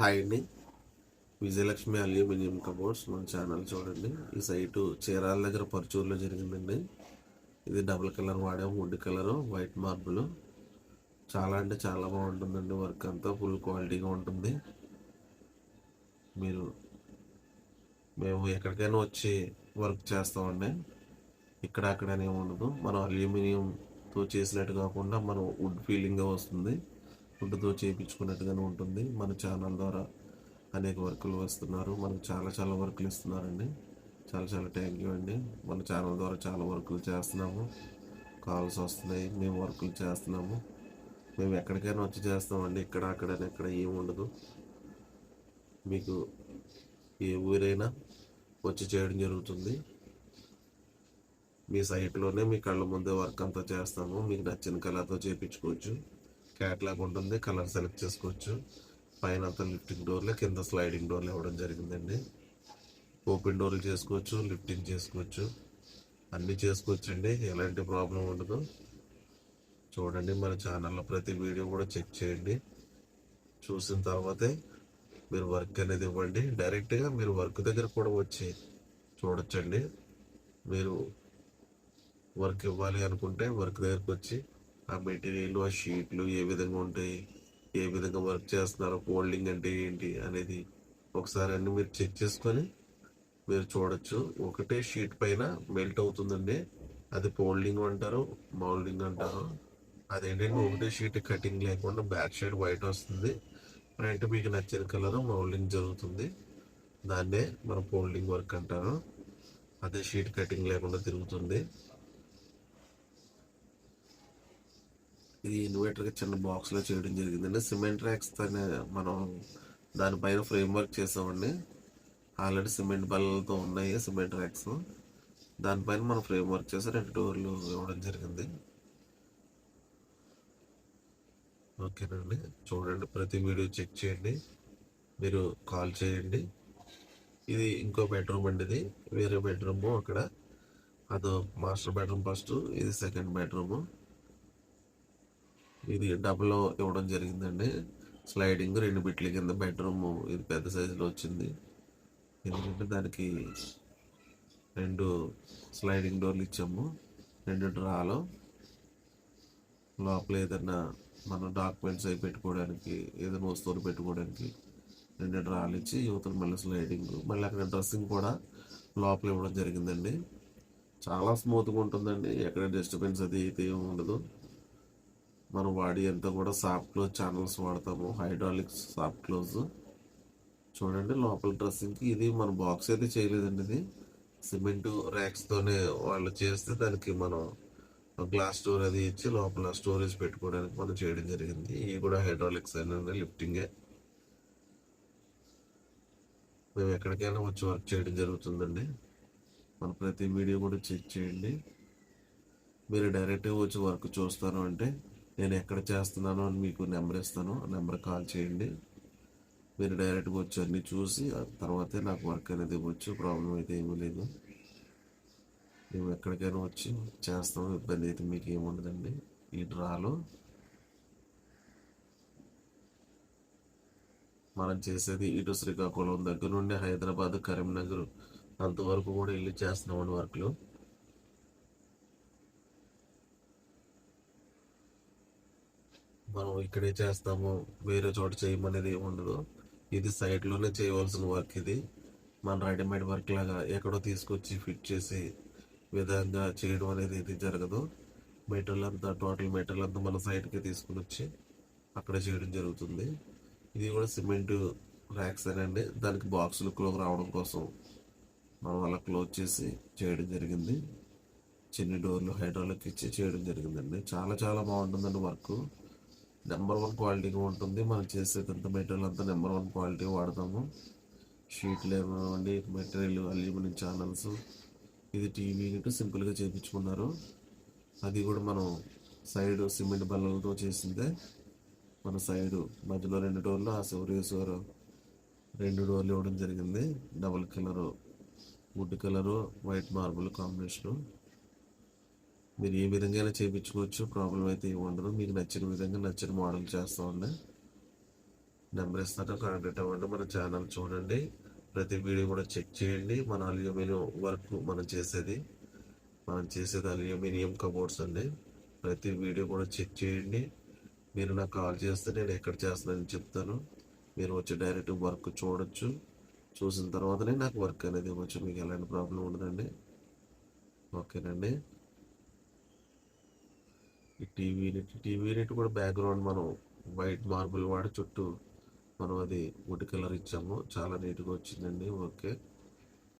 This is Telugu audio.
హాయ్ అండి. విజయలక్ష్మి అల్యూమినియం కబోర్డ్స్ మన ఛానల్ చూడండి. ఈ సైటు చీరాల దగ్గర పరుచూరులో జరిగిందండి. ఇది డబుల్ కలర్ వాడాము, వుడ్ కలరు, వైట్ మార్బుల్. చాలా అంటే చాలా బాగుంటుందండి. వర్క్ అంతా ఫుల్ క్వాలిటీగా ఉంటుంది. మేము ఎక్కడికైనా వచ్చి వర్క్ చేస్తామండి. ఇక్కడ అక్కడనే ఉండదు. మనం అల్యూమినియంతో చేసినట్టు కాకుండా మనం వుడ్ ఫీలింగ్గా వస్తుంది. వుడ్తో చేయించుకున్నట్టుగానే ఉంటుంది. మన ఛానల్ ద్వారా అనేక వర్కులు వస్తున్నారు. మనకు చాలా చాలా వర్కులు ఇస్తున్నారండి. చాలా చాలా థ్యాంక్ యూ అండి. మన ఛానల్ ద్వారా చాలా వర్కులు చేస్తున్నాము. కాల్స్ వస్తున్నాయి, మేము వర్కులు చేస్తున్నాము. మేము ఎక్కడికైనా వచ్చి చేస్తామండి. ఇక్కడ అక్కడ ఎక్కడ ఏమి ఉండదు. మీకు ఏ ఊరైనా వచ్చి చేయడం జరుగుతుంది. మీ సైట్లోనే మీ కళ్ళ ముందే వర్క్ అంతా చేస్తాము. మీకు నచ్చిన కలర్తో చేయించుకోవచ్చు. క్యాట్లాగ్ ఉంటుంది, కలర్ సెలెక్ట్ చేసుకోవచ్చు. పైన అంతా లిఫ్టింగ్ డోర్లే, కింద స్లైడింగ్ డోర్లు ఇవ్వడం జరిగిందండి. ఓపెన్ డోర్లు చేసుకోవచ్చు, లిఫ్టింగ్ చేసుకోవచ్చు, అన్నీ చేసుకోవచ్చు అండి. ఎలాంటి ప్రాబ్లం ఉండదు. చూడండి, మన ఛానల్లో ప్రతి వీడియో కూడా చెక్ చేయండి. చూసిన తర్వాతే మీరు వర్క్ అనేది ఇవ్వండి. డైరెక్ట్గా మీరు వర్క్ దగ్గర కూడా వచ్చి చూడొచ్చండి. మీరు వర్క్ ఇవ్వాలి అనుకుంటే వర్క్ దగ్గరకు వచ్చి ఆ మెటీరియల్, ఆ షీట్లు ఏ విధంగా ఉంటాయి, ఏ విధంగా వర్క్ చేస్తున్నారో, ఫోల్డింగ్ అంటే ఏంటి అనేది ఒకసారి అన్ని మీరు చెక్ చేసుకొని మీరు చూడొచ్చు. ఒకటే షీట్ పైన మెల్ట్ అవుతుందండి. అది ఫోల్డింగ్ అంటారు, మౌల్డింగ్ అంటారు. అదేంటంటే ఒకటే షీట్ కటింగ్ లేకుండా బ్యాక్ సైడ్ వైట్ వస్తుంది, ఫ్రంట్ మీకు నచ్చిన కలర్ మౌల్డింగ్ జరుగుతుంది. దాన్నే మనం ఫోల్డింగ్ వర్క్ అంటారు. అదే షీట్ కటింగ్ లేకుండా తిరుగుతుంది. ఇది ఇన్వర్టర్కి చిన్న బాక్స్లో చేయడం జరిగిందండి. సిమెంట్ ర్యాక్స్ మనం దానిపైన ఫ్రేమ్ వర్క్ చేసామండి. ఆల్రెడీ సిమెంట్ బల్లలతో ఉన్నాయి సిమెంట్ ర్యాక్స్. దానిపైన మనం ఫ్రేమ్ వర్క్ చేసి 2 డోర్లు ఇవ్వడం జరిగింది. ఓకేనండి, చూడండి, ప్రతి వీడియో చెక్ చేయండి, మీరు కాల్ చేయండి. ఇది ఇంకో బెడ్రూమ్ అండి. ఇది వేరే బెడ్రూమ్. అక్కడ అదో మాస్టర్ బెడ్రూమ్ ఫస్ట్, ఇది సెకండ్ బెడ్రూమ్. ఇది డబుల్ ఇవ్వడం జరిగిందండి. స్లైడింగ్ 2 బిట్ల కింద బెడ్రూమ్. ఇది పెద్ద సైజులో వచ్చింది. ఎందుకంటే దానికి 2 స్లైడింగ్ డోర్లు ఇచ్చాము. 2 డ్రాలో లోపల ఏదన్నా మన డాక్యుమెంట్స్ అవి పెట్టుకోవడానికి, ఏదైనా వస్తువులు పెట్టుకోవడానికి 2 డ్రాలు ఇచ్చి యువతలు మళ్ళీ స్లైడింగ్, మళ్ళీ అక్కడ డ్రెస్సింగ్ కూడా లోపల ఇవ్వడం జరిగిందండి. చాలా స్మూత్గా ఉంటుందండి. ఎక్కడ డిస్టర్బెన్స్ అది అయితే ఏమి ఉండదు. మనం వాడి అంతా కూడా సాఫ్ట్ క్లోజ్ ఛానల్స్ వాడతాము, హైడ్రాలిక్ సాఫ్ట్ క్లోజ్. చూడండి, లోపల డ్రెస్సింగ్కి ఇది మన బాక్స్ అయితే చేయలేదండి. ఇది సిమెంట్ ర్యాక్స్తోనే వాళ్ళు చేస్తే దానికి మనం గ్లాస్ డోర్ అది ఇచ్చి లోపల స్టోరేజ్ పెట్టుకోవడానికి మనం చేయడం జరిగింది. ఇవి కూడా హైడ్రాలిక్స్ అయినా లిఫ్టింగే. మేము ఎక్కడికైనా వచ్చి వర్క్ చేయడం జరుగుతుందండి. మన ప్రతి వీడియో కూడా చెక్ చేయండి. మీరు డైరెక్ట్గా వచ్చి వర్క్ చూస్తాను అంటే నేను ఎక్కడ చేస్తున్నానో అని మీకు నెంబర్ ఇస్తాను. ఆ నెంబర్ కాల్ చేయండి. మీరు డైరెక్ట్గా వచ్చి అన్నీ చూసి ఆ తర్వాతే నాకు వర్క్ అనేది ఇవ్వచ్చు. ప్రాబ్లం అయితే ఏమీ లేదు. మేము ఎక్కడికైనా వచ్చి చేస్తాం. ఇబ్బంది అయితే మీకు ఏముండదండి. ఈ డ్రాలో మనం చేసేది ఇటు శ్రీకాకుళం దగ్గర నుండి హైదరాబాద్, కరీంనగర్ అంతవరకు కూడా వెళ్ళి చేస్తున్నామండి వర్క్లు. మనం ఇక్కడే చేస్తాము, వేరే చోట చేయమనేది ఉండదు. ఇది సైట్లోనే చేయవలసిన వర్క్. ఇది మన రెడీమేడ్ వర్క్ లాగా ఎక్కడో తీసుకొచ్చి ఫిట్ చేసి విధంగా చేయడం అనేది ఇది జరగదు. మెటీరియల్ అంతా, టోటల్ మెటీరియల్ అంతా మన సైట్కి తీసుకుని వచ్చి అక్కడ చేయడం జరుగుతుంది. ఇది కూడా సిమెంట్ ర్యాక్స్ అండి. దానికి బాక్సులు క్లోజ్ రావడం కోసం మనం అలా క్లోజ్ చేసి చేయడం జరిగింది. చిన్న డోర్లు హైడ్రాలిక్ ఇచ్చి చేయడం జరిగిందండి. చాలా చాలా బాగుంటుందండి వర్క్. నెంబర్ 1 క్వాలిటీగా ఉంటుంది. మనం చేసేదంత మెటీరియల్ అంతా నెంబర్ 1 క్వాలిటీ వాడతాము. షీట్లు ఏమండి, మెటీరియల్ అల్యూమినియం ఛానల్స్. ఇది టీవీ యూనిట్ సింపుల్గా చేయించుకున్నారు. అది కూడా మనం సైడ్ సిమెంట్ బల్లలతో చేసిందే. మన సైడు మధ్యలో 2 డోర్లు, ఆ చివరి 2 డోర్లు ఇవ్వడం జరిగింది. Double colour, wood colour, white marble combination. మీరు ఏ విధంగా చేయించుకోవచ్చు. ప్రాబ్లం అయితే ఏమి ఉండదు. మీకు నచ్చిన విధంగా నచ్చిన మోడల్ చేస్తామండి. నెంబర్ ఇస్తాను, కాంటాక్ట్ అవ్వండి. మన ఛానల్ చూడండి, ప్రతి వీడియో కూడా చెక్ చేయండి. మన అల్యూమినియం వర్క్ మనం చేసేది అల్యూమినియం కబోర్డ్స్ అండి. ప్రతి వీడియో కూడా చెక్ చేయండి. మీరు నాకు కాల్ చేస్తే నేను ఎక్కడ చేస్తున్నానని చెప్తాను. మీరు వచ్చి డైరెక్ట్ వర్క్ చూడొచ్చు. చూసిన తర్వాతనే నాకు వర్క్ అనేది ఇవ్వచ్చు. మీకు ఎలాంటి ప్రాబ్లం ఉండదండి. ఓకేనండి. ఈ టీవీ యూనిట్ కూడా బ్యాక్గ్రౌండ్ మనం వైట్ మార్బుల్ వాడి చుట్టూ మనం అది వుడ్ కలర్ ఇచ్చాము. చాలా నీట్గా వచ్చిందండి. ఓకే.